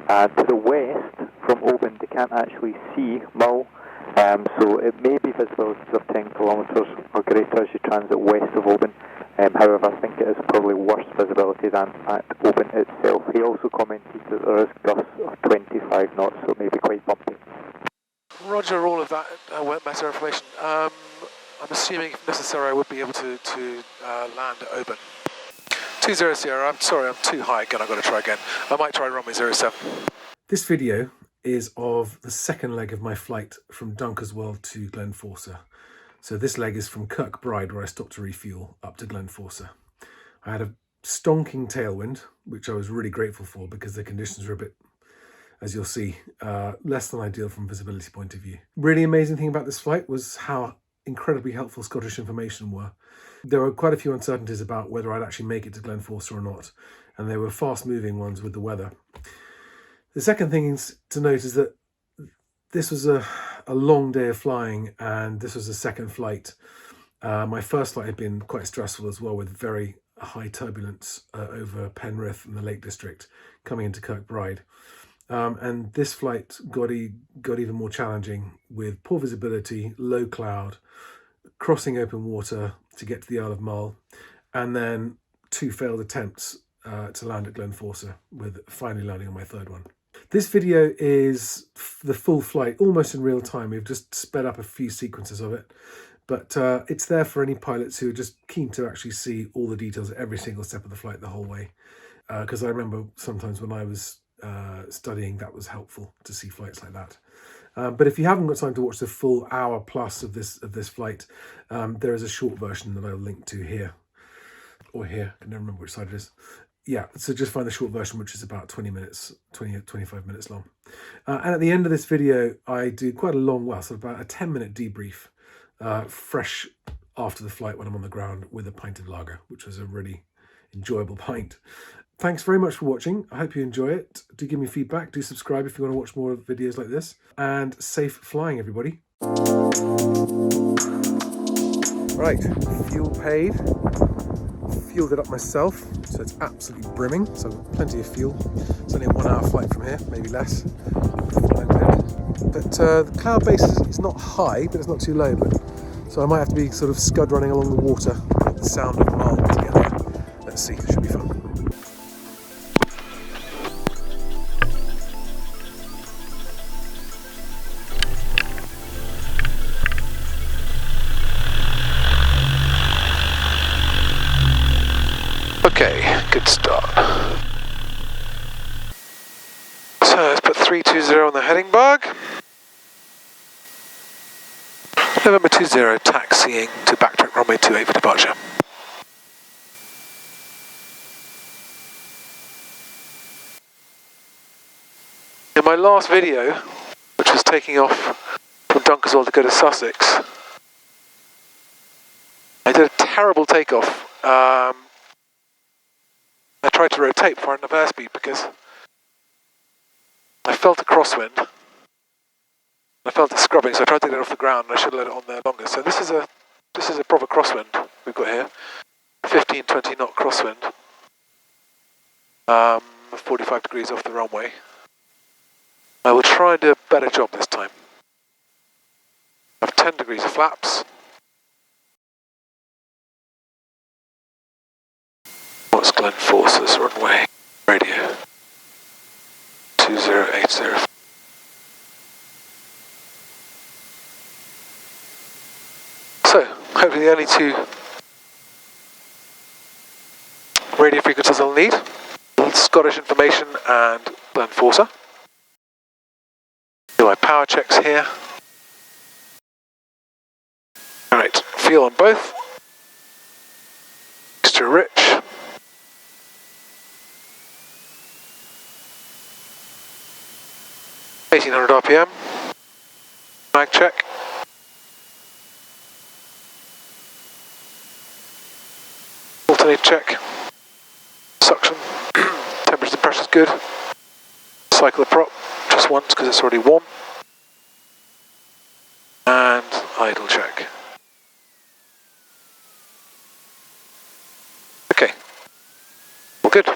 To the west from Oban, they can't actually see Mull, so it may be visibilities of 10 kilometres or greater as you transit west of Oban. However, I think it is probably worse visibility than at Oban itself. He also commented that there is gusts of 25 knots, so it may be quite bumpy. Roger all of that wet matter information. I'm assuming if necessary I would be able to land at Oban. 20 Sierra, I'm sorry, I'm too high again, I've got to try again. I might try runway 07. This video is of the second leg of my flight from Dunkeswell to Glenforsa. So this leg is from Kirkbride, where I stopped to refuel, up to Glenforsa. I had a stonking tailwind, which I was really grateful for because the conditions were a bit, as you'll see, less than ideal from a visibility point of view. Really amazing thing about this flight was how incredibly helpful Scottish information were. There were quite a few uncertainties about whether I'd actually make it to Glenforsa or not, and they were fast-moving ones with the weather. The second thing to note is that this was a long day of flying, and this was the second flight. My first flight had been quite stressful as well, with very high turbulence over Penrith and the Lake District coming into Kirkbride. And this flight got even more challenging with poor visibility, low cloud, crossing open water to get to the Isle of Mull, and then 2 failed attempts to land at Glenforsa, with finally landing on my third one. This video is the full flight, almost in real time. We've just sped up a few sequences of it, but it's there for any pilots who are just keen to actually see all the details of every single step of the flight the whole way. Because I remember sometimes when I was studying, that was helpful to see flights like that. But if you haven't got time to watch the full hour plus of this flight, there is a short version that I'll link to here, or here. I can never remember which side it is. Yeah, so just find the short version, which is about 20 minutes, 25 minutes long. And at the end of this video, I do quite a long, well, sort of about a 10-minute debrief, fresh after the flight when I'm on the ground, with a pint of lager, which was a really enjoyable pint. Thanks very much for watching. I hope you enjoy it. Do give me feedback. Do subscribe if you want to watch more videos like this. And safe flying, everybody. Right, fuel paid. Fueled it up myself, so it's absolutely brimming. So plenty of fuel. It's only a 1 hour flight from here, maybe less. But the cloud base is not high, but it's not too low. So I might have to be sort of scud running along the water with the sound of Mull to get there. Let's see, it should be fun. Okay, good start. So let's put 320 on the heading bug. November 20 taxiing to backtrack runway 28 for departure. In my last video, which was taking off from Dunkeswell to go to Sussex, I did a terrible takeoff. I tried to rotate before I had enough airspeed because I felt a crosswind. I felt a scrubbing, so I tried to get it off the ground, and I should have let it on there longer. So this is a proper crosswind we've got here, 15-20 knot crosswind, 45 degrees off the runway. I will try and do a better job this time. I have 10 degrees of flaps. What's Glenforsa's runway? Radio 2080. So, hopefully the only 2 radio frequencies I'll need: Scottish information and Glenforsa. Do my power checks here. Alright, fuel on both. Extra rich. 1800 RPM. Mag check. Alternator check. Suction. Temperature and pressure is good. Cycle the prop just once because it's already warm. And idle check. Okay. All good.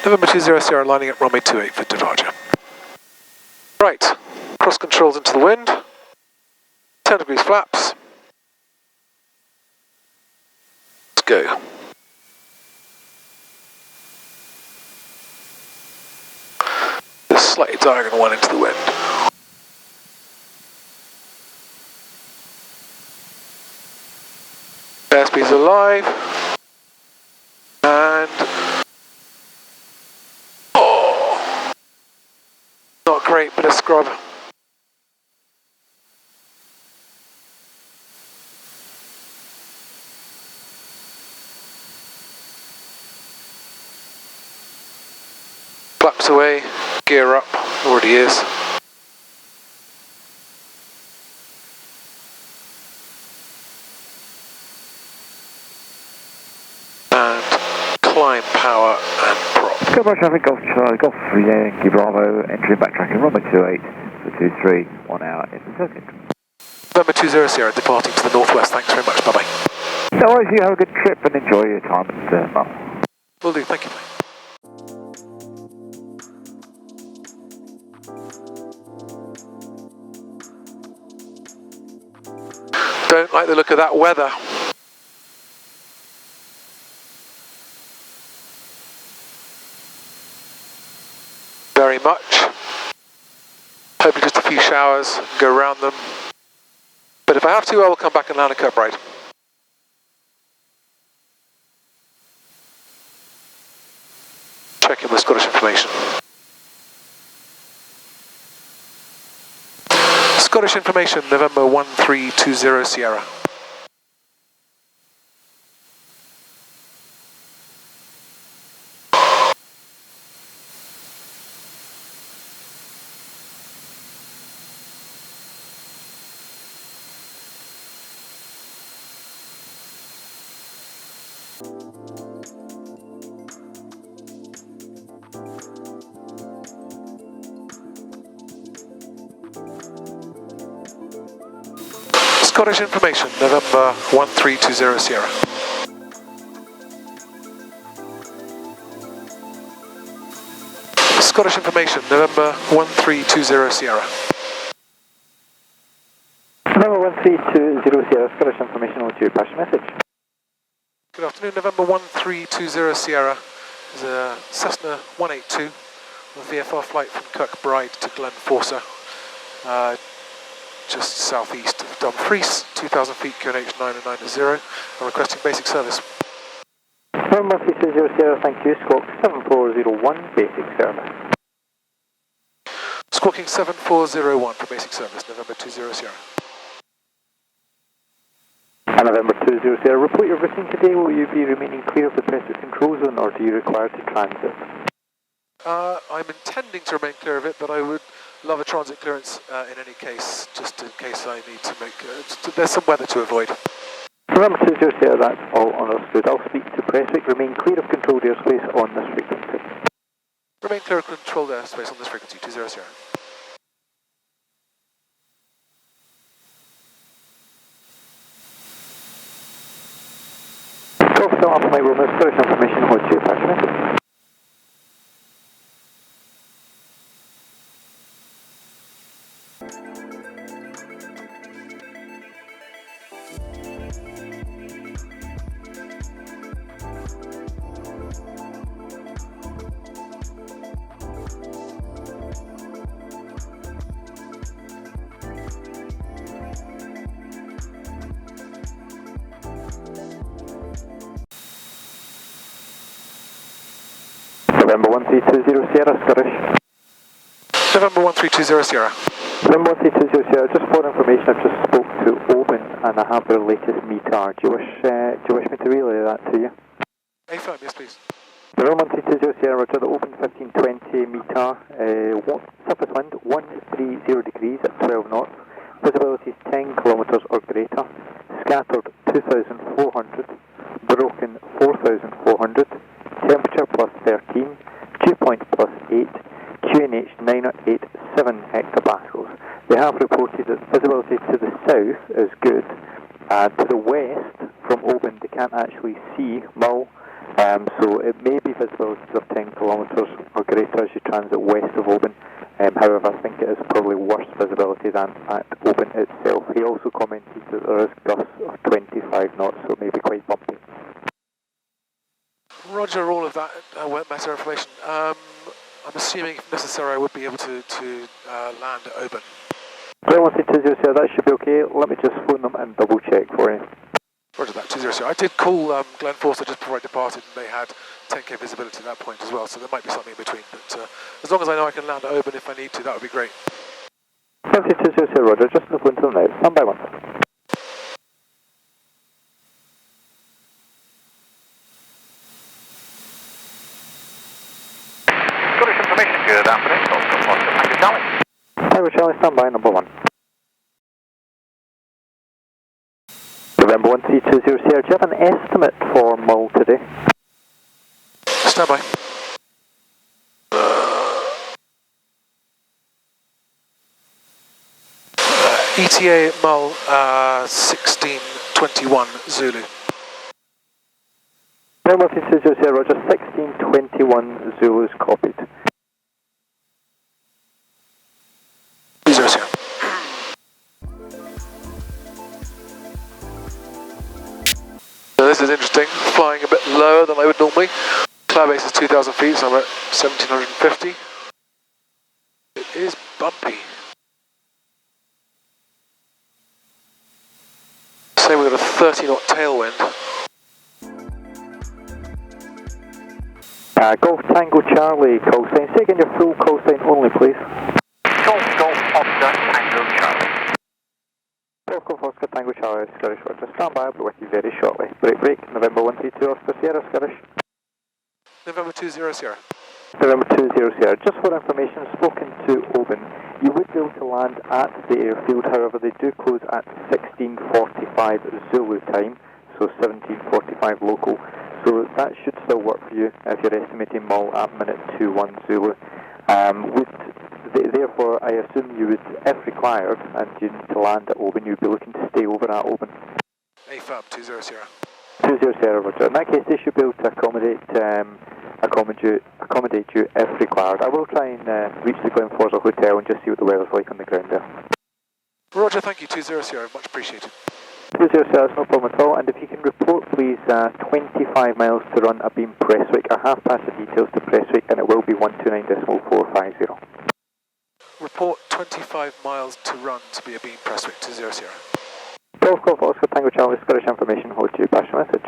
November 20 Sierra lining up runway 28 for departure. Right, cross controls into the wind, 10 degrees flaps. Let's go. This slightly diagonal one into the wind. Airspace alive. And oh, not great, but a scrub. Flaps away, gear up, already is. And climb power and prop. Kirkbride traffic, Golf Charlie, Golf 3 Yankee Bravo, entering backtracking, runway 28 for 23, 1 hour in the circuit. November 20 Sierra departing to the northwest, thanks very much, bye bye. No worries, you have a good trip and enjoy your time at Mull. Will do, thank you. Don't like the look of that weather. Very much. Hopefully just a few showers, go around them. But if I have to, I will come back and land at Kirkbride. Checking with Scottish information. Scottish information, November 1320 Sierra. Scottish information, November 1320 Sierra. Scottish information, November 1320 Sierra. November 1320 Sierra, Scottish information, on to your passion message. Good afternoon, November 1320 Sierra. There's a Cessna 182 on a VFR flight from Kirkbride to Glenforsa. Just southeast of Dumfries, 2,000 feet, QNH 990. I'm requesting basic service. November 1320 Sierra, thank you, squawk 7401, basic service. Squawking 7401 for basic service, November 20 Sierra. And November 20 Sierra, report your routing today. Will you be remaining clear of the Prestwick control zone, or do you require to transit? I'm intending to remain clear of it, but I would love a transit clearance in any case, just in case I need to make... there's some weather to avoid. November 20 Sierra, that's all understood. I'll speak to Prestwick. Remain clear of controlled airspace on this frequency. Remain clear of controlled airspace on this frequency, 20 Sierra. Golf Still Alpha Mike Romeo, Scottish information, hold to your passion message. November 1320 Sierra, Scottish. November 1320 Sierra. November 1320 Sierra, just for information, I've just spoke to Oban and I have their latest METAR. Do you wish me to relay that to you? Affirm, yes please. November 1320 Sierra, Roger, the Oban 1520 METAR, surface wind 130 degrees at 12 knots, visibility is 10 kilometres or greater, scattered 2,400, broken 4,400, temperature plus 13, dew point plus 8, QNH 987 hectopascals. They have reported that visibility to the south is good. To the west from Oban, they can't actually see Mull. So it may be visibilities of 10 kilometres or greater as you transit west of Oban. However, I think it is probably worse visibility than at Oban itself. He also commented that there is gusts of 25 knots, so it may be quite bumpy. Roger all of that wet matter information. I'm assuming if necessary I would be able to land at Oban. 11200, that should be okay. Let me just phone them and double check for you. Roger that, 200. I did call Glenforsa just before I departed, and they had 10k visibility at that point as well, so there might be something in between. But as long as I know I can land at Oban if I need to, that would be great. 200, Roger, just phone to them now. Stand by one. Scottish information, good afternoon. Tango Charlie. Tango Charlie, stand by, number 1. November 1320, Sierra, do you have an estimate for Mull today? Stand by. ETA at Mull, 1621 Zulu. November 1320, Sierra, Roger, 1621 Zulu's copied. 200. So this is interesting, flying a bit lower than I would normally. Cloud base is 2,000 feet, so I'm at 1,750. It is bumpy. Say we've got a 30 knot tailwind. Golf Tango Charlie, call sign. Say again your full call sign only, please. Golf Oscar Tango Charlie. Golf Oscar Tango Charlie, Scottish Roger. Stand by, I'll be with you very shortly. Break, November 132 Oscar Sierra, Scottish. November 20 Sierra. November 20 Sierra. Just for information, spoken to Oban. You would be able to land at the airfield, however they do close at 16:45 Zulu time, so 17:45 local. So that should still work for you if you're estimating Mull at minute 21 Zulu. Therefore, I assume you would, if required, and you need to land at Oban, you'd be looking to stay over at Oban. AFAB 20 Sierra. 20 Sierra, Roger. In that case, they should be able to accommodate you if required. I will try and reach the Glenforsa Hotel and just see what the weather's like on the ground there. Roger, thank you, 20 Sierra, much appreciated. 20 Sierra, no problem at all. And if you can report, please, 25 miles to run abeam Prestwick. I have passed the details to Prestwick, and it will be 129.450. Report 25 miles to run to be abeam Prestwick, 20 Sierra. Golf Oscar Tango Charlie, Scottish information, hold you, pass your message.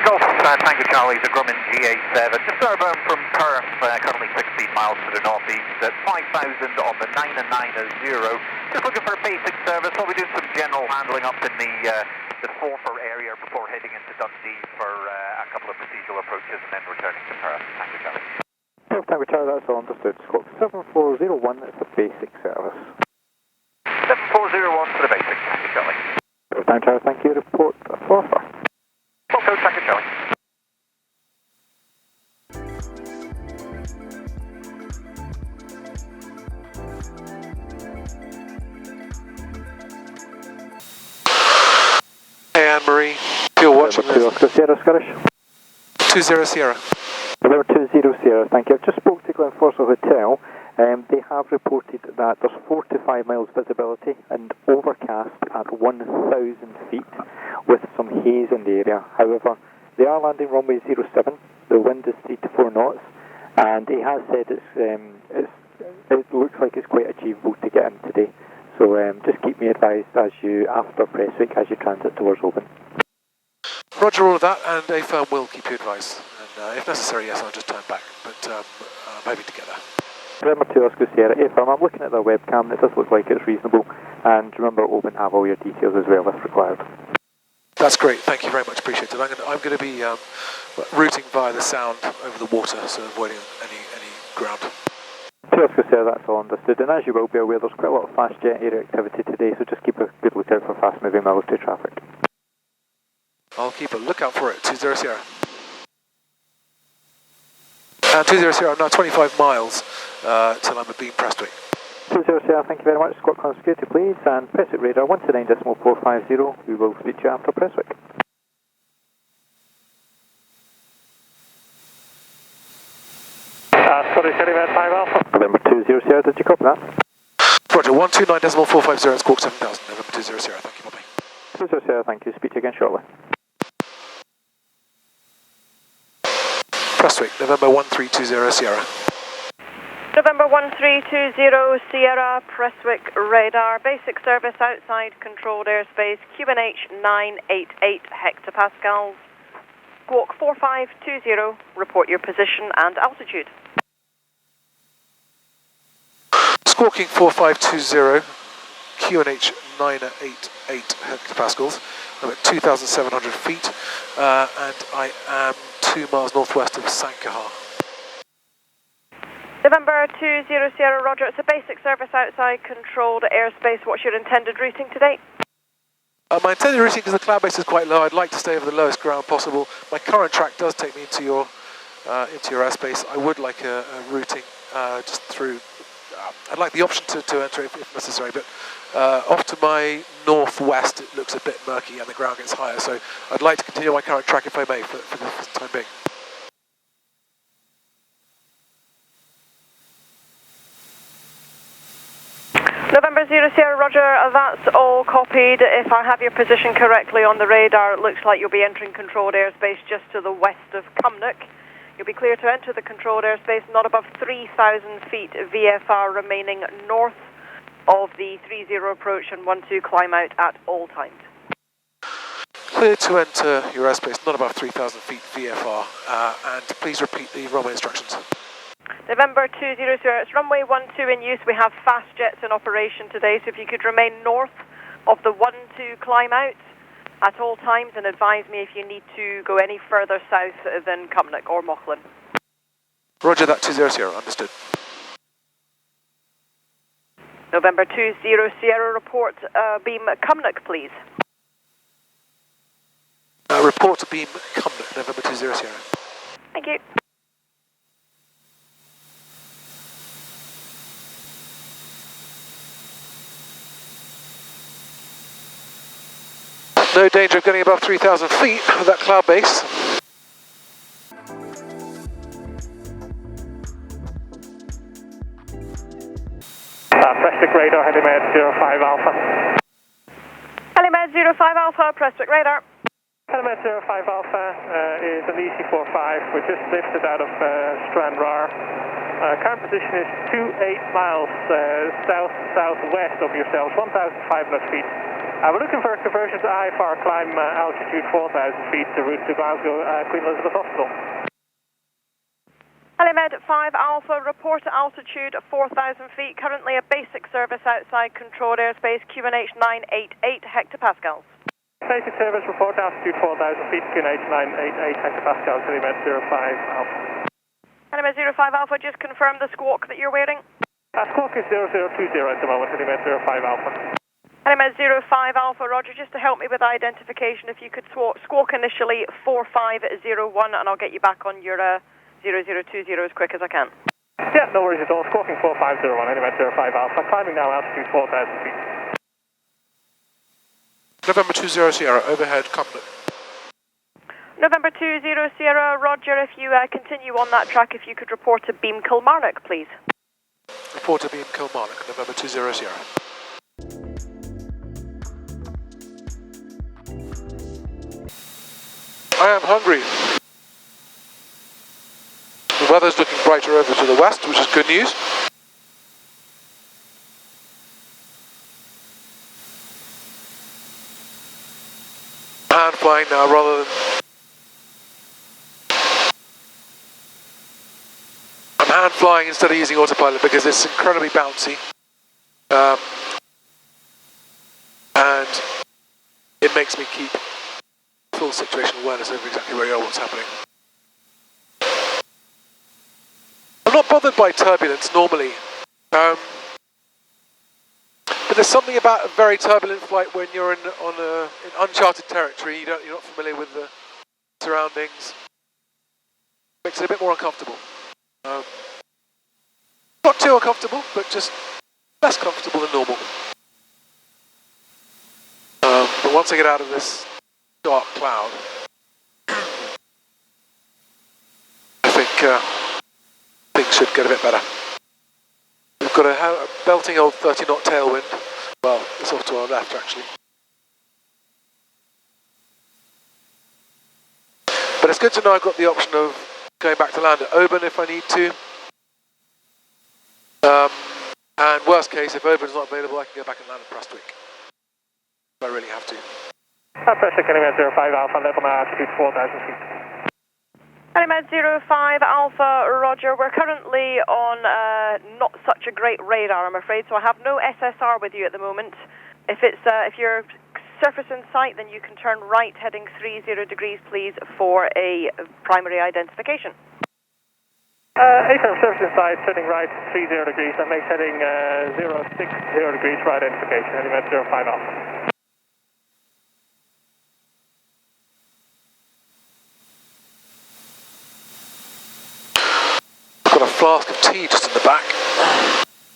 Golf Tango Charlie, the Grumman GA7, just southbound from Perth, currently 16 miles to the northeast, at 5,000 on the 9 and 9.0. Just looking for a basic service. I'll be doing some general handling up in the Forfar area before heading into Dundee for a couple of procedural approaches and then returning to Perth. Tango Charlie. Golf Tango Charlie, that's all understood. Squawk 7401, that's the basic service. 7401 for the basic, Tango Charlie. Golf Tango Charlie, thank you. Report Forfar. Golf Tango Charlie. Hey Anne-Marie, if you're watching November 2 Oscar Sierra, Scottish. 20 Sierra. November 20 Sierra, thank you. I've just spoke to Glenforsa Hotel. They have reported that there's 4 to 5 miles visibility and overcast at 1,000 feet with some haze in the area. However, they are landing runway 07. The wind is 3 to 4 knots, and he has said it looks like it's quite achievable to get in today. So just keep me advised after Prestwick as you transit towards Oban. Roger all of that, and a firm will keep you advised. And if necessary, yes, I'll just turn back, but I'm hoping to get there. November 2 Oscar Sierra, AFM, I'm looking at their webcam and it does look like it's reasonable. And remember, Oban have all your details as well if required. That's great, thank you very much, appreciate it. I'm going to be routing via the sound over the water, so avoiding any ground. 2 Oscar Sierra, that's all understood. And as you will be aware, there's quite a lot of fast jet area activity today, so just keep a good lookout for fast moving military traffic. I'll keep a lookout for it, 20 Sierra. 20 Sierra, I'm now 25 miles till I'm abeam Prestwick. 20 Sierra, thank you very much. Squawk on security, please. And Prestwick radar 129.450. We will speak to you after Prestwick. 20 Sierra, did you copy that? Roger, 129.450, squawk 7000, November 20 Sierra, thank you, Bobby. 20 Sierra, thank you. Speak to you again shortly. Prestwick, November 1320 Sierra. November 1320 Sierra, Prestwick radar, basic service outside controlled airspace, QNH 988 hectopascals. Squawk 4520, report your position and altitude. Squawking 4520, QNH 988 hectopascals. I'm at 2,700 feet, and I am 2 miles northwest of Sankahar. November 20 Sierra, roger. It's a basic service outside controlled airspace. What's your intended routing today? My intended routing, because the cloud base is quite low, I'd like to stay over the lowest ground possible. My current track does take me into your airspace. I would like a routing just through. I'd like the option to enter if necessary, but off to my northwest it looks a bit murky and the ground gets higher, so I'd like to continue my current track if I may for the time being. November 0 Sierra, roger, that's all copied. If I have your position correctly on the radar, it looks like you'll be entering controlled airspace just to the west of Cumnock. You'll be clear to enter the controlled airspace not above 3,000 feet VFR remaining north of the 30 approach and 12 climb out at all times. Clear to enter your airspace not above 3,000 feet VFR, and please repeat the runway instructions. November 20 Sierra, it's runway 12 in use. We have fast jets in operation today, so if you could remain north of the 12 climb out at all times and advise me if you need to go any further south than Cumnock or Mauchline. Roger that, 20 Sierra, understood. November 20 Sierra, report beam Cumnock, please. Report to beam Cumnock, November 20 Sierra. Thank you. No danger of getting above 3,000 feet with that cloud base. Prestwick radar, Helimed 05 Alpha. Helimed 05 Alpha, Prestwick radar. Helimed 05 Alpha is an EC45. We're just lifted out of Stranraer. Current position is 28 miles south-southwest of yourselves, 1,500 feet. We're looking for a conversion to IFR climb altitude 4,000 feet, the route to Glasgow Queen Elizabeth Hospital. Helimed 5 Alpha, report altitude 4,000 feet, currently a basic service outside controlled airspace, QNH 988 hectopascals. Basic service, report altitude 4,000 feet, QNH 988 hectopascals, Helimed 05 Alpha. Helimed 05 Alpha, just confirm the squawk that you're wearing. Squawk is 0020 at the moment, Helimed 05 Alpha. Helimed 05 Alpha, roger, just to help me with identification, if you could squawk initially 4501 and I'll get you back on your 0020 as quick as I can. Yeah, no worries at all. Squawking 4501, Helimed 05 Alpha, climbing now altitude 4,000 feet. November 20 Sierra, overhead, Cumnock. November 20 Sierra, roger, if you continue on that track, if you could report to beam Kilmarnock, please. Report to beam Kilmarnock, November 20 Sierra. I am hungry. The weather's looking brighter over to the west, which is good news. Hand flying now rather than... I'm hand flying instead of using autopilot because it's incredibly bouncy. And it makes me keep full situational awareness over exactly where you are, what's happening. I'm not bothered by turbulence normally, but there's something about a very turbulent flight when you're in uncharted territory. You're not familiar with the surroundings. Makes it a bit more uncomfortable. Not too uncomfortable, but just less comfortable than normal. But once I get out of this dark cloud, I think things should get a bit better. got a belting old 30 knot tailwind. Well, it's off to our left actually. But it's good to know I've got the option of going back to land at Oban if I need to. And worst case, if Oban's not available, I can go back and land at Prestwick. If I really have to. Prestwick, Element 05 Alpha, level now, altitude 4,000 feet. Element 05 Alpha, Roger. We're currently on not such a great radar, I'm afraid, so I have no SSR with you at the moment. If you're surface in sight, then you can turn right heading 30 degrees, please, for a primary identification. A-firm surface in sight, turning right 30 degrees, that makes heading 060 degrees for identification, Element 05 Alpha. Got a flask of tea just in the back.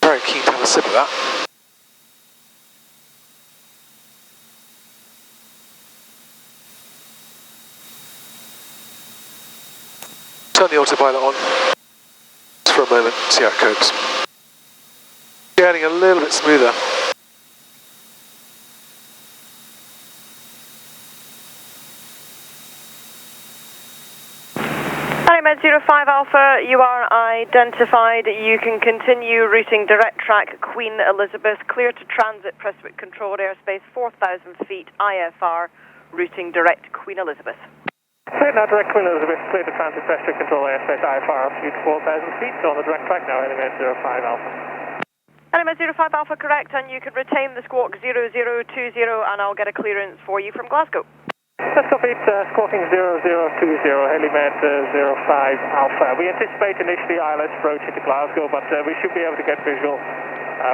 Very keen to have a sip of that. Turn the autopilot on just for a moment, see how it copes. Getting a little bit smoother. Med 05 Alpha, you are identified. You can continue routing direct track Queen Elizabeth, clear to transit Prestwick controlled airspace 4,000 feet IFR, routing direct Queen Elizabeth. Clear now direct Queen Elizabeth, clear to transit Prestwick controlled airspace IFR, altitude 4,000 feet, so on the direct track now, Element 05 Alpha. Element 05 Alpha, correct, and you can retain the squawk 0020 and I'll get a clearance for you from Glasgow. Let's copy it, squawking 0020, Helimed 05 Alpha. We anticipate initially ILS approach into Glasgow, but we should be able to get visual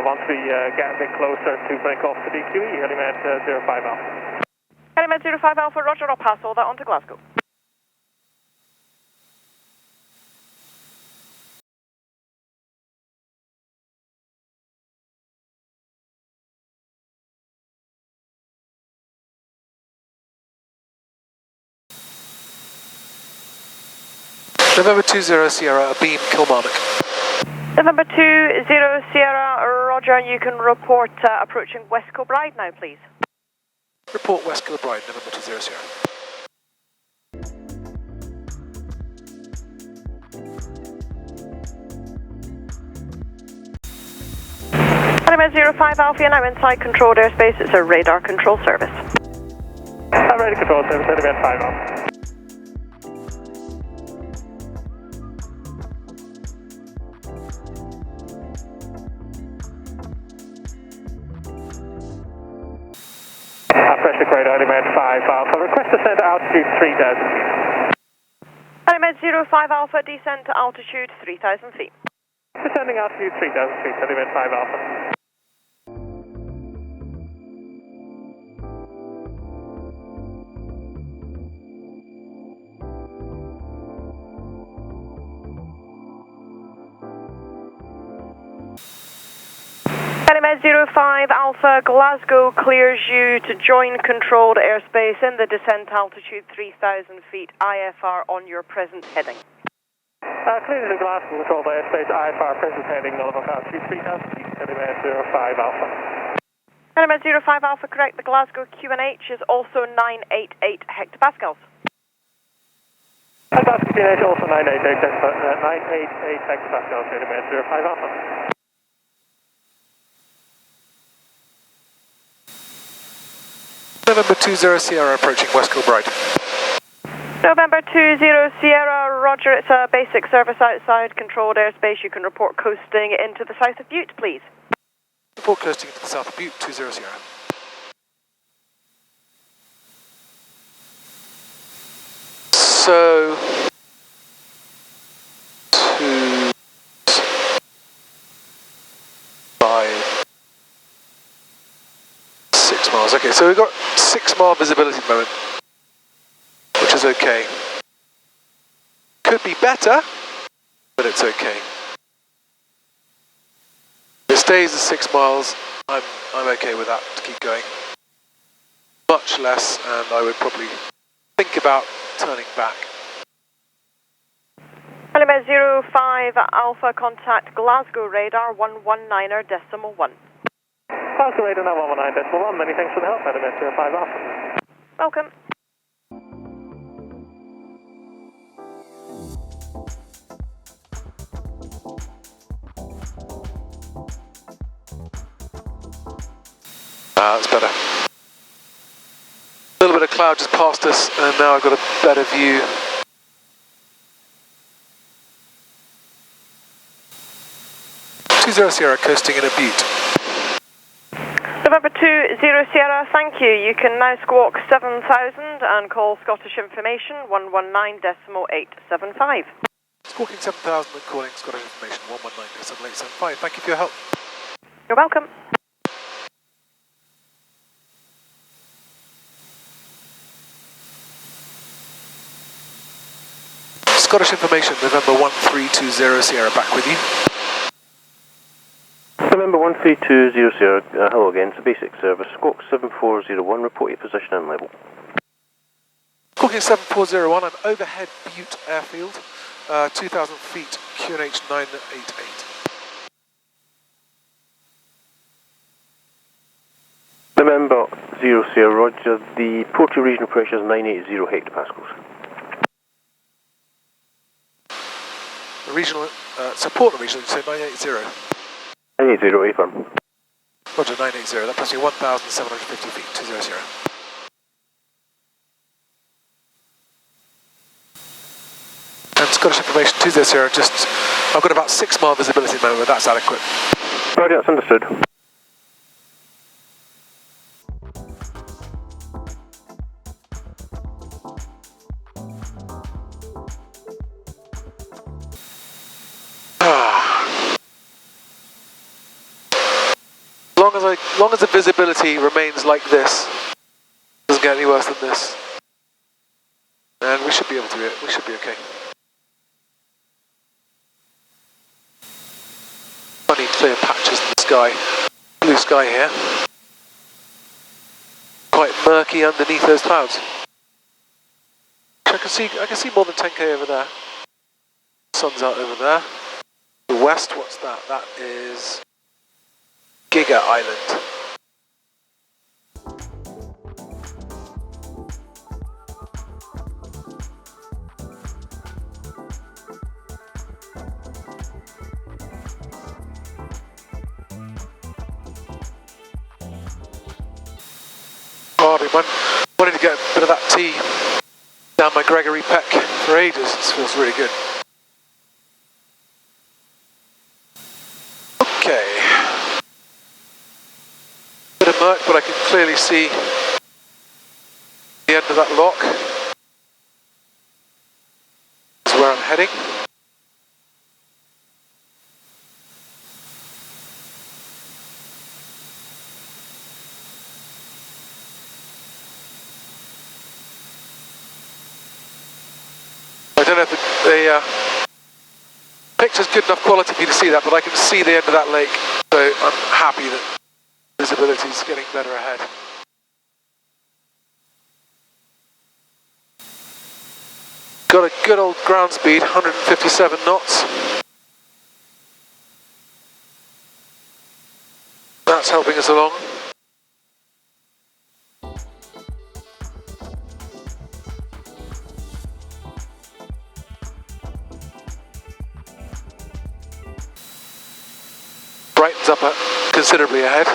once we get a bit closer to break off the DQE, Helimed 05 Alpha. Helimed 05 Alpha, Roger, I'll pass all that on to Glasgow. November 20 Sierra, a beam Kilmarnock. November 20 Sierra, Roger, you can report approaching West Kirkbride now, please. Report West Kirkbride, November 20 Sierra. Element 05 Alpha, you're now inside controlled airspace. It's a radar control service. I'm ready, control service, Element 5 Alpha. Pressure grade Element 5 Alpha. Request descent to altitude 3,000 feet. Element 05 Alpha, descent to altitude 3,000 feet. Descending altitude 3,000 feet, Element 5 Alpha. Element 05 Alpha, Glasgow clears you to join controlled airspace in the descent altitude 3,000 feet IFR on your present heading. Clear to Glasgow controlled airspace IFR, present heading, Nullivan altitude 3,000 feet, Element 05 Alpha. Element 05 Alpha, correct, the Glasgow QNH is also 988 hectopascals. Glasgow QNH also 988 hectopascals, Element 05 Alpha. November 20 Sierra approaching West Kirkbride. November 20 Sierra, Roger, it's a basic service outside controlled airspace. You can report coasting into the south of Butte, please. Report coasting into the south of Butte, 20 Sierra. So, 2, 5, 6 miles. Okay, so we've got 6 mile visibility at the moment, which is okay. Could be better, but it's okay. If it stays at 6 miles, I'm okay with that to keep going. Much less, and I would probably think about turning back. Lima 05 Alpha, contact Glasgow radar 119.1. Glasgow radar now 119.1. Many thanks for the help, Madam 05 Alpha. Welcome. That's better. A little bit of cloud just passed us, and now I've got a better view. Sierra coasting in a butte. November 20 Sierra, thank you. You can now squawk 7000 and call Scottish Information 119.875. Squawking 7000 and calling Scottish Information 119.875. Thank you for your help. You're welcome. Scottish Information, November 1320 Sierra, back with you. November 1320 Sierra, hello again, it's a basic service, squawk 7401, report your position and level. Squawking 7401, I'm overhead Butte Airfield, 2,000 feet, QNH 988. November 0 Sierra, roger, the Porto regional pressure is 980 hectopascals. Regional, support regional, you say 980? 980, affirm. Roger, 980, that puts you 1,750 feet, 200. And Scottish Information 200, just, I've got about 6 mile visibility at the moment, but that's adequate. Roger, that's understood. As long as the visibility remains like this, doesn't get any worse than this, and we should be able to do it. We should be okay. Funny clear patches in the sky, blue sky here. Quite murky underneath those clouds. I can see more than 10k over there. Sun's out over there. The west, what's that? That is Giga Island. Oh, I've been wanting to get a bit of that tea down my Gregory Peck for ages. It feels really good. Okay. Bit of murk, but I can clearly see the end of that lock. That's where I'm heading. I don't know if the picture's good enough quality for you to see that, but I can see the end of that lake, so I'm happy that visibility is getting better ahead. Got a good old ground speed, 157 knots. That's helping us along. Brightens up considerably ahead.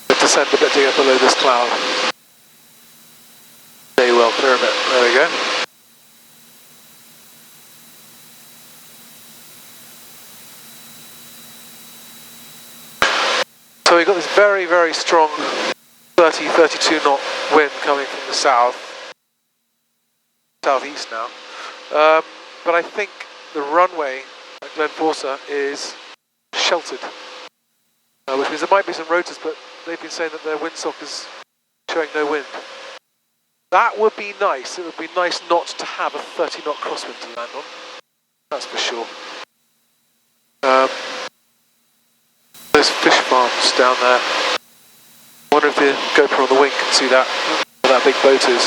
Descend a bit to get below this cloud. Stay well clear of it. There we go. So we've got this very, very strong 30, 32 knot wind coming from the southeast now. But I think the runway at Glenforsa is sheltered, which means there might be some rotors, but they've been saying that their windsock is showing no wind. That would be nice. It would be nice not to have a 30 knot crosswind to land on. That's for sure. There's fish farms down there. wonder if the GoPro on the wing can see that, where that big boat is.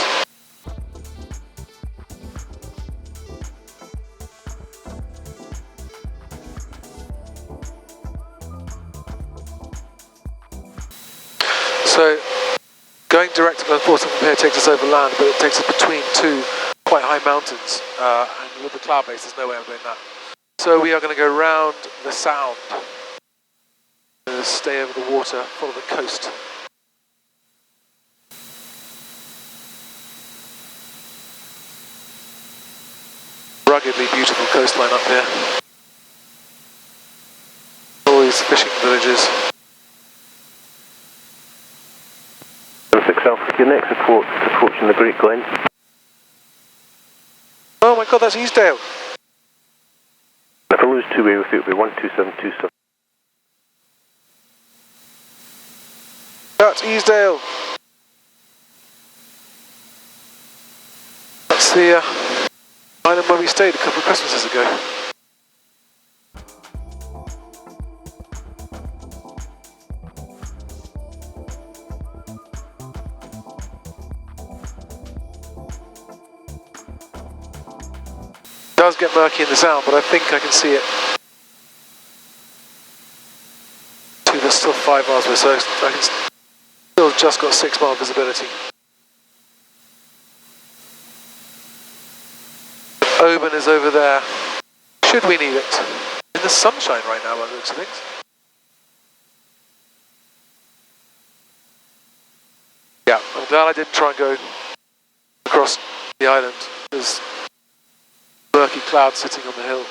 So, going direct to Glenforsa from here takes us over land, but it takes us between two quite high mountains, and with the cloud base there's no way of doing that. So we are going to go round the sound, stay over the water, follow the coast. Ruggedly beautiful coastline up here. All these fishing villages. 6 Alpha, your next report is approaching the Great Glen. Oh my god, that's Eastdale! If I lose two-way with you, it'll be 12727. That's Eastdale! That's the island where we stayed a couple of Christmases ago. It does get murky in the sound, but I think I can see it. There's still 5 miles away, so I can still just got 6 mile visibility. Oban is over there, should we need it. In the sunshine right now by the looks of things. Yeah, I'm glad I didn't try and go across the island. There's murky clouds sitting on the hill.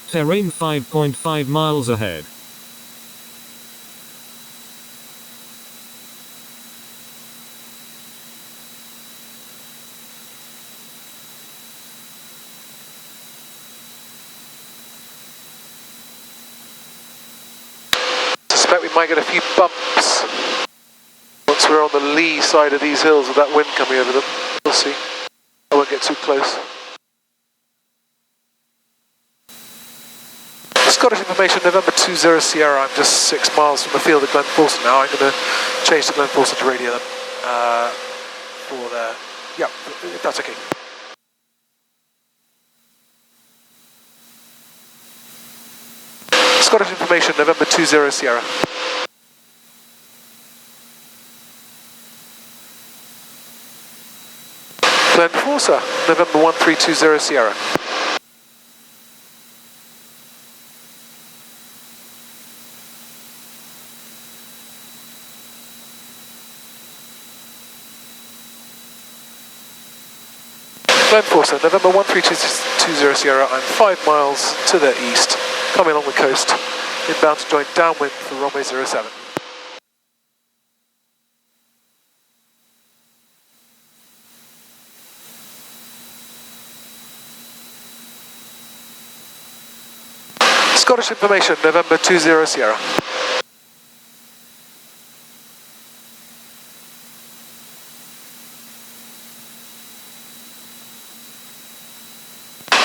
Terrain 5.5 miles ahead. Suspect we might get a few bumps once we're on the lee side of these hills with that wind coming over them. We'll see. I won't get too close. Scottish information, November 20 Sierra. I'm just 6 miles from the field at Glenforsa now. I'm going to change to Glenforsa to radio them for the... Yeah, if that's okay. Scottish information, November 20 Sierra. Glenforsa, November 1320 Sierra. Glenforsa, November 1320 Sierra. I'm 5 miles to the east, coming along the coast, inbound to join downwind for runway 07. Scottish information, November 20 Sierra.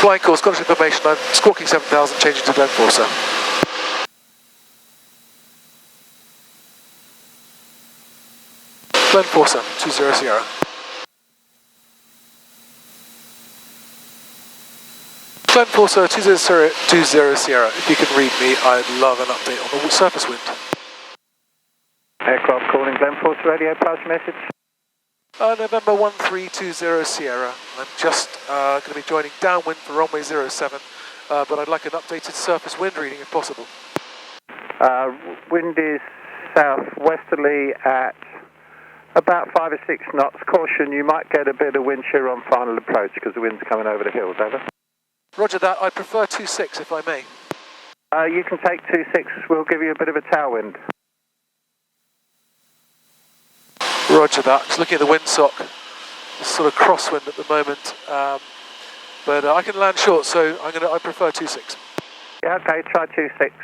Flying course, Scottish information, I'm squawking 7000, changing to Glenforsa. Glenforsa, 20 Sierra. Glenforsa, 20 Sierra. If you can read me, I'd love an update on the surface wind. Aircraft calling Glenforsa radio, pass message. November 1320 Sierra. I'm just going to be joining downwind for runway 07, but I'd like an updated surface wind reading if possible. Wind is southwesterly at about 5 or 6 knots. Caution, you might get a bit of wind shear on final approach because the wind's coming over the hills, over. Roger that, I prefer 26 if I may. You can take 26, we'll give you a bit of a tailwind. Roger that, just looking at the windsock, it's sort of crosswind at the moment, but I can land short, so I prefer 26. Yeah, okay, try 26.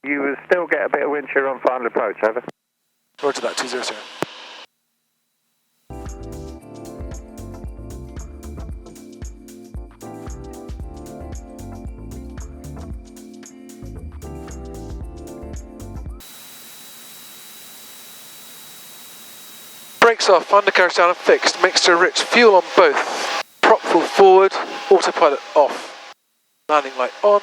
You will still get a bit of wind shear on final approach, over. Roger that, 200. Brakes off, undercarriage down and fixed, mixture rich, fuel on both, prop full forward, autopilot off, landing light on.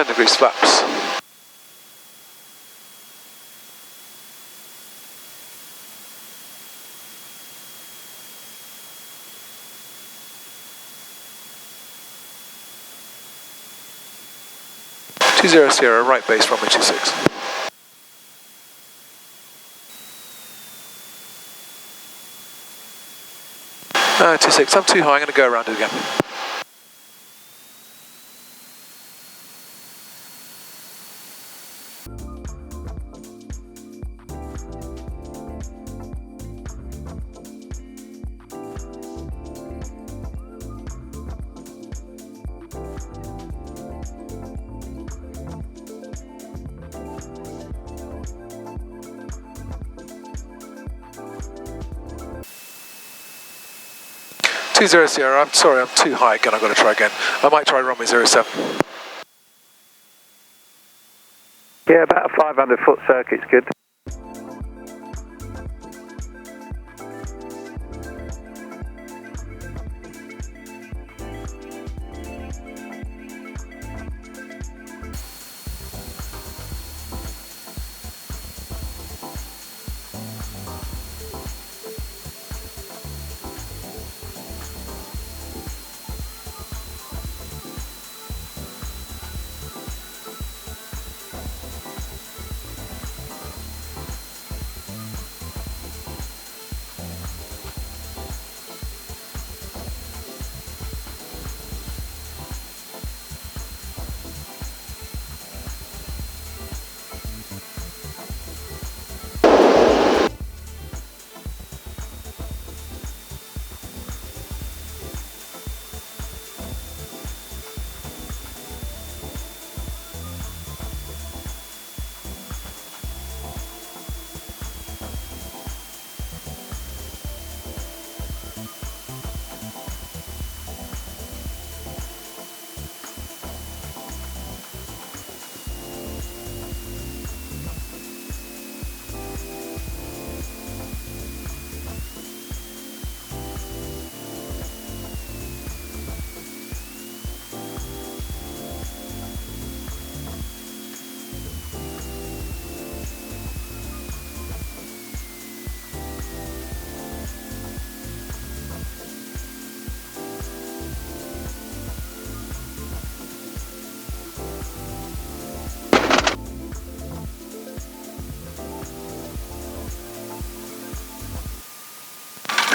Degrees flaps. Sierra, right base, runway 26. No, 26, I'm too high, I'm going to go around it again. Sierra, I'm sorry, I'm too high again, I've got to try again. I might try runway 07. Yeah, about a 500 foot circuit's good.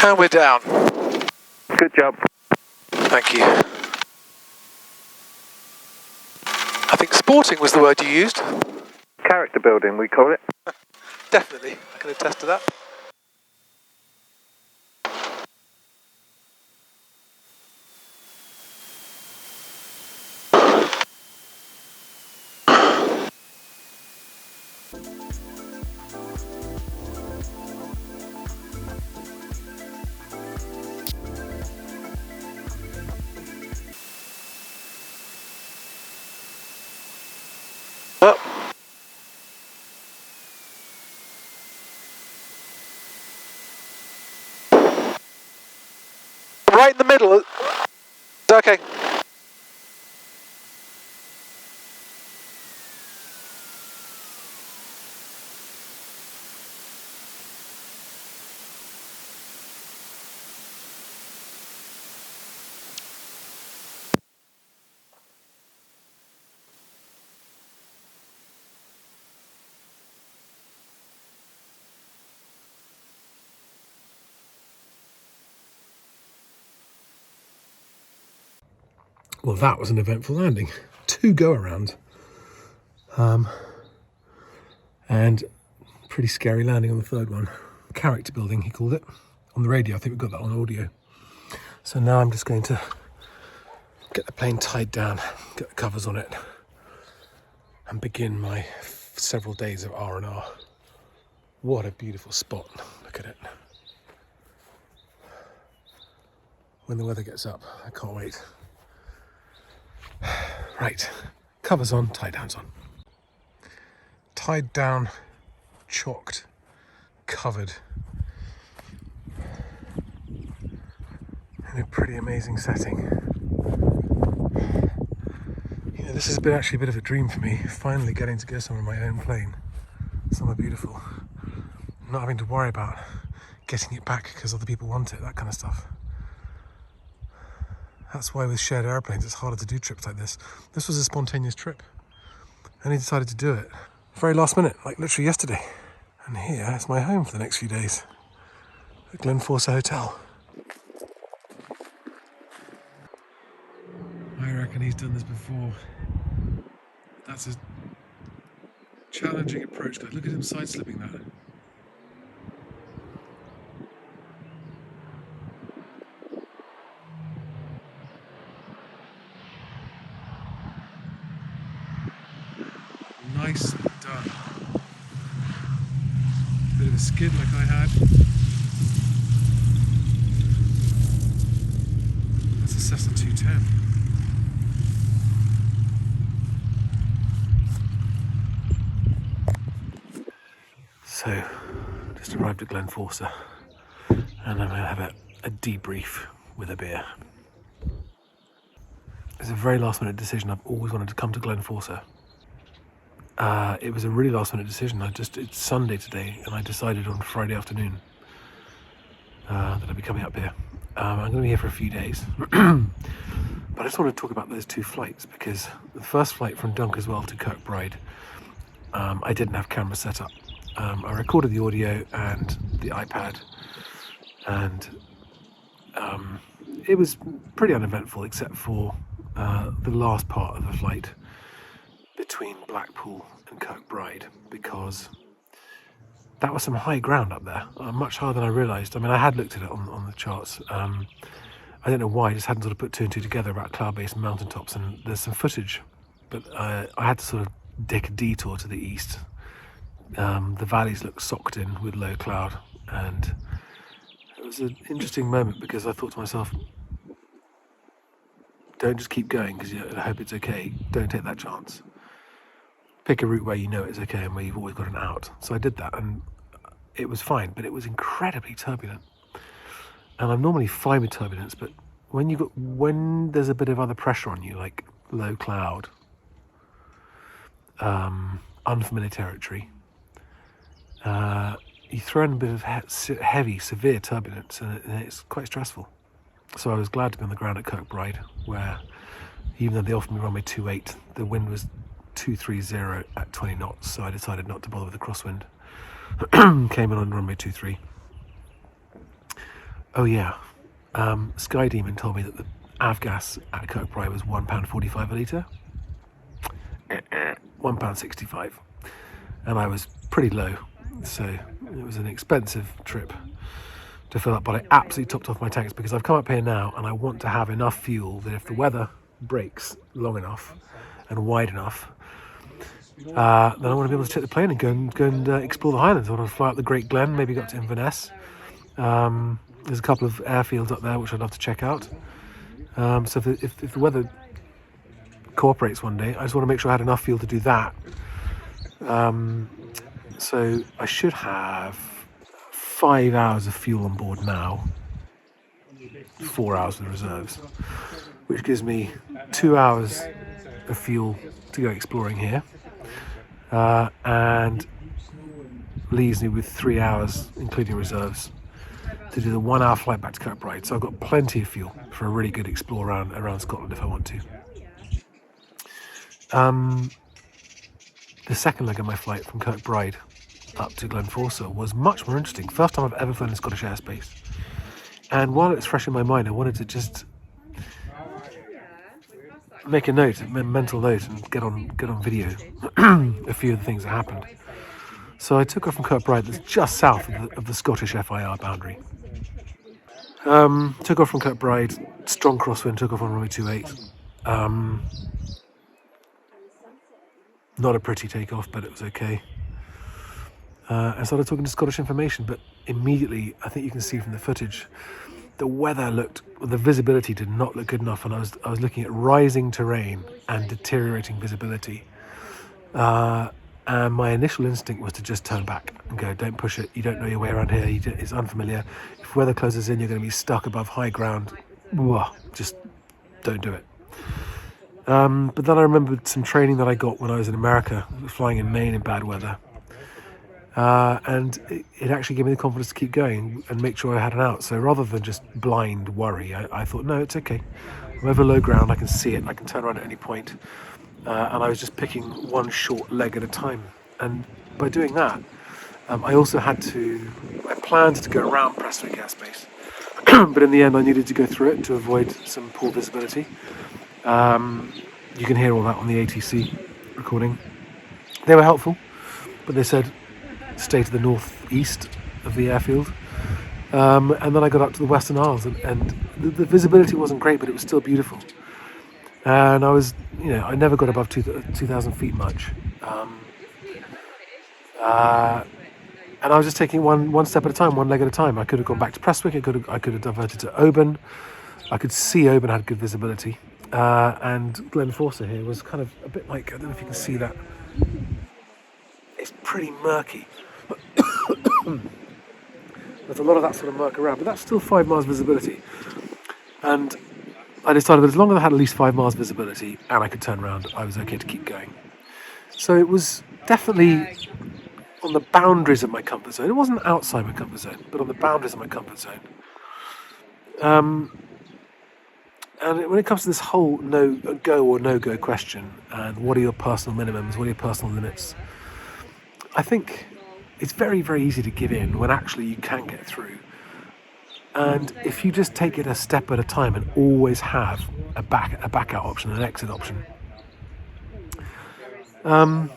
And we're down. Good job. Thank you. I think sporting was the word you used. Character building, we call it. Definitely, I can attest to that. Up. Right in the middle. Okay. Well, that was an eventful landing. 2 go-arounds. And pretty scary landing on the third one. Character building, he called it. on the radio. I think we've got that on audio. So now I'm just going to get the plane tied down, get the covers on it, and begin my several days of R&R. What a beautiful spot. Look at it. When the weather gets up, I can't wait. Right, covers on, tie downs on. Tied down, chocked, covered. In a pretty amazing setting. You know, this has been actually a bit of a dream for me, finally getting to go somewhere in my own plane. Somewhere beautiful. Not having to worry about getting it back because other people want it, that kind of stuff. That's why with shared airplanes it's harder to do trips like this. This was a spontaneous trip. And he decided to do it. Very last minute, like literally yesterday. And here is my home for the next few days. At Glenforsa Hotel. I reckon he's done this before. That's a challenging approach, guys. Look at him side-slipping that. Nice done. Bit of a skid like I had. That's a Cessna 210. So, just arrived at Glenforsa, and I'm going to have a debrief with a beer. It's a very last minute decision. I've always wanted to come to Glenforsa. It was a really last minute decision. It's Sunday today, and I decided on Friday afternoon that I'd be coming up here. I'm going to be here for a few days. But I just want to talk about those two flights, because the first flight from Dunkeswell to Kirkbride, I didn't have camera set up. I recorded the audio and the iPad, and it was pretty uneventful except for the last part of the flight between Blackpool and Kirkbride, because that was some high ground up there, much higher than I realised. I mean, I had looked at it on the charts. I don't know why, I just hadn't sort of put two and two together about cloud-based mountaintops, and there's some footage, but I had to sort of take a detour to the east. The valleys look socked in with low cloud, and it was an interesting moment because I thought to myself, don't just keep going because I hope it's okay. Don't take that chance. Pick a route where you know it's okay and where you've always got an out. So I did that, and it was fine, but it was incredibly turbulent. And I'm normally fine with turbulence, but when there's a bit of other pressure on you, like low cloud, unfamiliar territory, you throw in a bit of heavy, severe turbulence, and it's quite stressful. So I was glad to be on the ground at Kirkbride, where even though they offered me runway 28, the wind was 230 at 20 knots, so I decided not to bother with the crosswind. Came in on runway 23. Oh yeah, Sky Demon told me that the avgas at Kirkbride was £1.45 a litre. £1.65, and I was pretty low, so it was an expensive trip to fill up, but I absolutely topped off my tanks because I've come up here now and I want to have enough fuel that if the weather breaks long enough and wide enough, then I want to be able to take the plane and go and explore the Highlands. I want to fly up the Great Glen, maybe go up to Inverness. There's a couple of airfields up there which I'd love to check out. So if the weather cooperates one day, I just want to make sure I had enough fuel to do that. So I should have 5 hours of fuel on board now, 4 hours with reserves, which gives me 2 hours of fuel to go exploring here, and leaves me with 3 hours, including reserves, to do the 1 hour flight back to Kirkbride. So I've got plenty of fuel for a really good explore around Scotland if I want to. The second leg of my flight from Kirkbride up to Glenforsa was much more interesting. First time I've ever flown in Scottish airspace. And while it's fresh in my mind, I wanted to just make a mental note, and get on video a few of the things that happened. So I took off from Kirkbride, that's just south of the Scottish FIR boundary. Took off from Kirkbride, strong crosswind, took off on runway 28. Not a pretty takeoff, but it was okay. I started talking to Scottish Information, but immediately, I think you can see from the footage, the visibility did not look good enough, and I was looking at rising terrain and deteriorating visibility. And my initial instinct was to just turn back and go, don't push it, you don't know your way around here, it's unfamiliar. If weather closes in, you're going to be stuck above high ground. Just don't do it. But then I remembered some training that I got when I was in America, flying in Maine in bad weather. And it actually gave me the confidence to keep going and make sure I had an out. So rather than just blind worry, I thought, no, it's okay. I'm over low ground, I can see it, I can turn around at any point. And I was just picking one short leg at a time. And by doing that, I planned to go around Prestwick Airspace. But in the end, I needed to go through it to avoid some poor visibility. You can hear all that on the ATC recording. They were helpful, but they said stay to the northeast of the airfield. And then I got up to the Western Isles, and the visibility wasn't great, but it was still beautiful. And I was, I never got above 2,000 feet much. And I was just taking one step at a time, one leg at a time. I could have gone back to Prestwick, I could have diverted to Oban. I could see Oban had good visibility. And Glenforsa here was kind of a bit like, I don't know if you can see that. It's pretty murky. There's a lot of that sort of murk around, but that's still 5 miles visibility. And I decided that as long as I had at least 5 miles visibility and I could turn around, I was okay to keep going. So it was definitely on the boundaries of my comfort zone. It wasn't outside my comfort zone, but on the boundaries of my comfort zone. And when it comes to this whole go or no-go question, and what are your personal minimums, what are your personal limits, I think it's very, very easy to give in when actually you can get through. And if you just take it a step at a time and always have a back out option, an exit option, then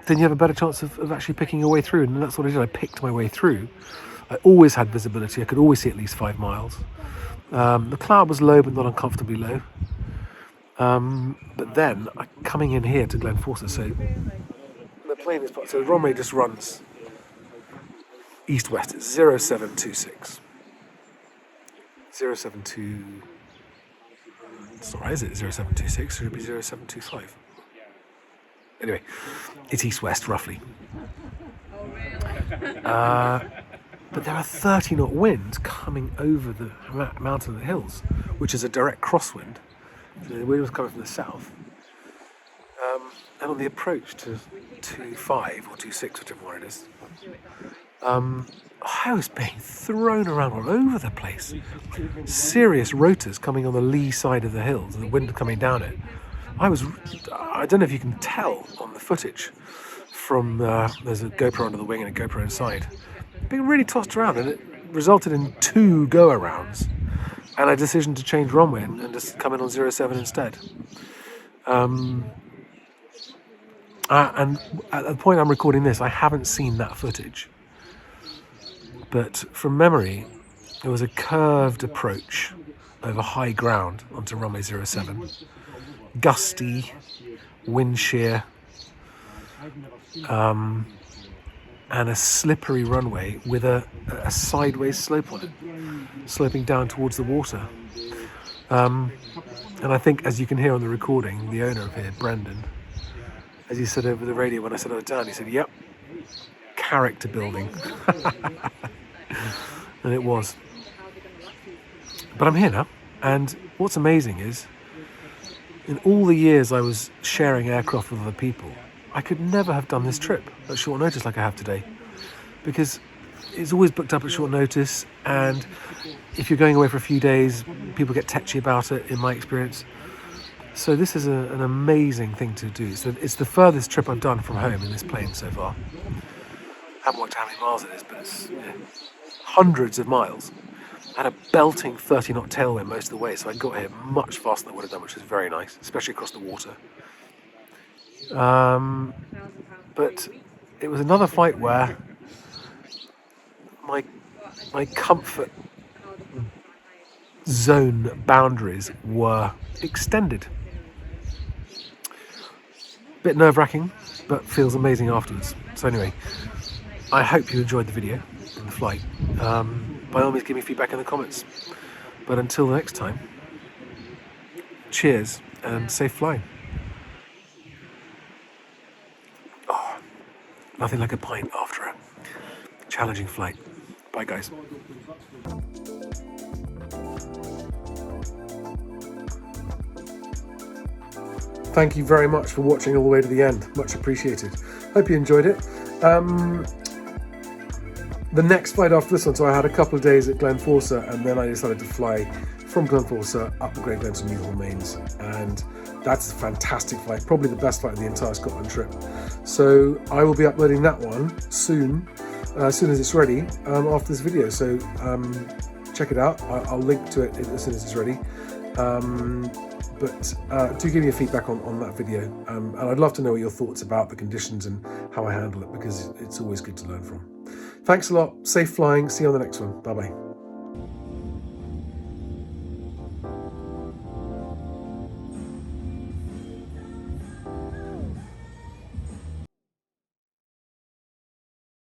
you have a better chance of actually picking your way through. And that's what I did. I picked my way through. I always had visibility. I could always see at least 5 miles. The cloud was low, but not uncomfortably low. But then, coming in here to Glenforsa, so the plane is, so the runway just runs east-west. It's 0726. 072. Sorry, is it 0726? Should it be 0725? Anyway, it's east-west roughly. But there are 30-knot winds coming over the mountain and the hills, which is a direct crosswind. So the wind was coming from the south. And on the approach to 25 or 26, whichever one it is, I was being thrown around all over the place. Serious rotors coming on the lee side of the hills and the wind coming down it. I don't know if you can tell on the footage from, there's a GoPro under the wing and a GoPro inside, being really tossed around, and it resulted in 2 go-arounds and a decision to change runway and just come in on 07 instead. And at the point I'm recording this, I haven't seen that footage. But from memory, there was a curved approach over high ground onto runway 07. Gusty, wind shear, and a slippery runway with a sideways slope on it, sloping down towards the water. And I think, as you can hear on the recording, the owner of here, Brendan, as he said over the radio when I said I was down, he said, yep, character building. And it was. But I'm here now, and what's amazing is, in all the years I was sharing aircraft with other people, I could never have done this trip at short notice like I have today, because it's always booked up at short notice, and if you're going away for a few days, people get tetchy about it, in my experience. So this is an amazing thing to do. It's the furthest trip I've done from home in this plane so far. I haven't worked out how many miles it is, but it's hundreds of miles. I had a belting 30-knot tailwind most of the way, so I got here much faster than I would have done, which is very nice, especially across the water. But it was another flight where my my comfort zone boundaries were extended. Bit nerve-wracking, but feels amazing afterwards. So anyway, I hope you enjoyed the video and the flight. By all means, give me feedback in the comments. But until next time, cheers and safe flying. Oh, nothing like a pint after a challenging flight. Bye, guys. Thank you very much for watching all the way to the end. Much appreciated. Hope you enjoyed it. The next flight after this one, so I had a couple of days at Glenforsa, and then I decided to fly from Glenforsa up the Great Glen to Newhall Mains, and that's a fantastic flight, probably the best flight of the entire Scotland trip. So I will be uploading that one soon, as soon as it's ready, after this video. So check it out. I'll link to it as soon as it's ready. But do give me a feedback on that video, and I'd love to know what your thoughts about the conditions and how I handle it, because it's always good to learn from. Thanks a lot, safe flying, see you on the next one, bye bye.